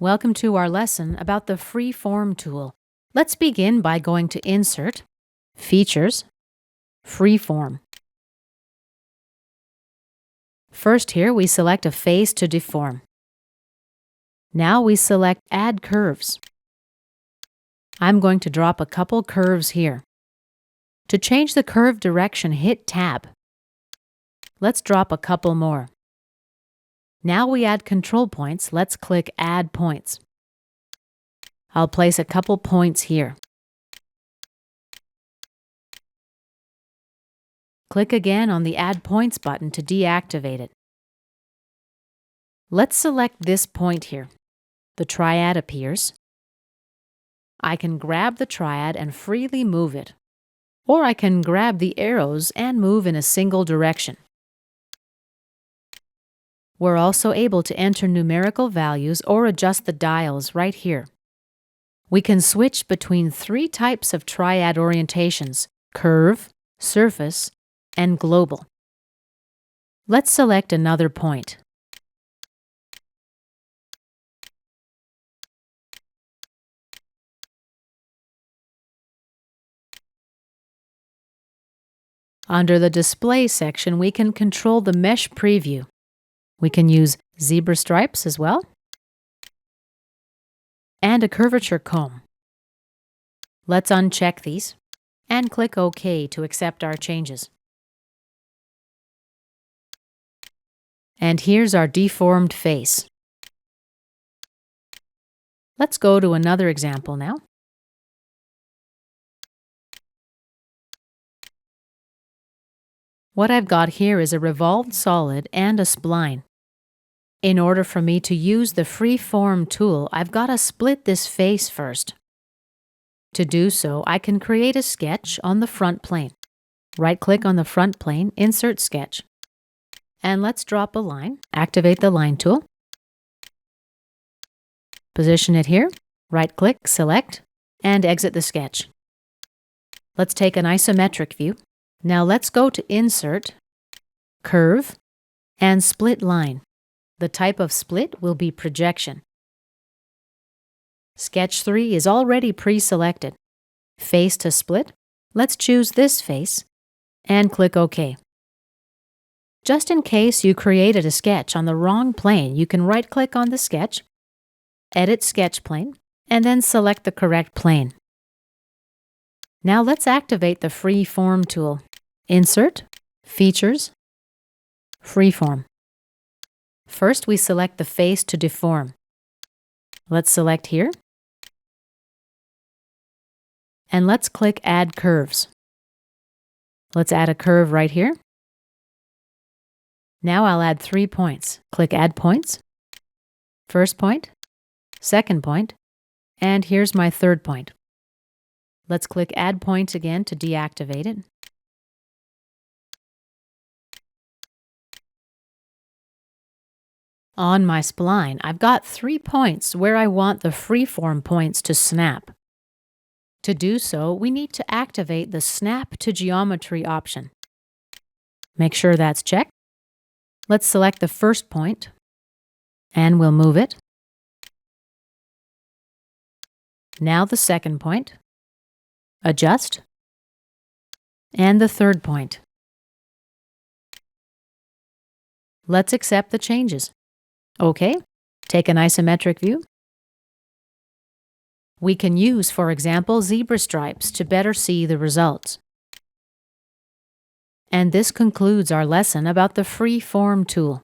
Welcome to our lesson about the Freeform tool. Let's begin by going to Insert, Features, Freeform. First here we select a face to deform. Now we select Add Curves. I'm going to drop a couple curves here. To change the curve direction, hit Tab. Let's drop a couple more. Now we add control points. Let's click Add Points. I'll place a couple points here. Click again on the Add Points button to deactivate it. Let's select this point here. The triad appears. I can grab the triad and freely move it, or I can grab the arrows and move in a single direction. We're also able to enter numerical values or adjust the dials right here. We can switch between three types of triad orientations: curve, surface, and global. Let's select another point. Under the Display section, we can control the mesh preview. We can use zebra stripes as well, and a curvature comb. Let's uncheck these and click OK to accept our changes. And here's our deformed face. Let's go to another example now. What I've got here is a revolved solid and a spline. In order for me to use the Freeform tool, I've got to split this face first. To do so, I can create a sketch on the front plane. Right-click on the front plane, Insert Sketch. And let's drop a line. Activate the Line tool. Position it here. Right-click, select, and exit the sketch. Let's take an isometric view. Now let's go to Insert, Curve, and Split Line. The type of split will be projection. Sketch 3 is already pre-selected. Face to split. Let's choose this face and click OK. Just in case you created a sketch on the wrong plane, you can right-click on the sketch, edit Sketch Plane, and then select the correct plane. Now let's activate the Freeform tool. Insert, Features, Freeform. First, we select the face to deform. Let's select here. And let's click Add Curves. Let's add a curve right here. Now I'll add 3 points. Click Add Points. First point, second point, and here's my third point. Let's click Add Point again to deactivate it. On my spline, I've got 3 points where I want the freeform points to snap. To do so, we need to activate the Snap to Geometry option. Make sure that's checked. Let's select the first point, and we'll move it. Now the second point. Adjust. And the third point. Let's accept the changes. OK. Take an isometric view. We can use, for example, zebra stripes to better see the results. And this concludes our lesson about the Freeform tool.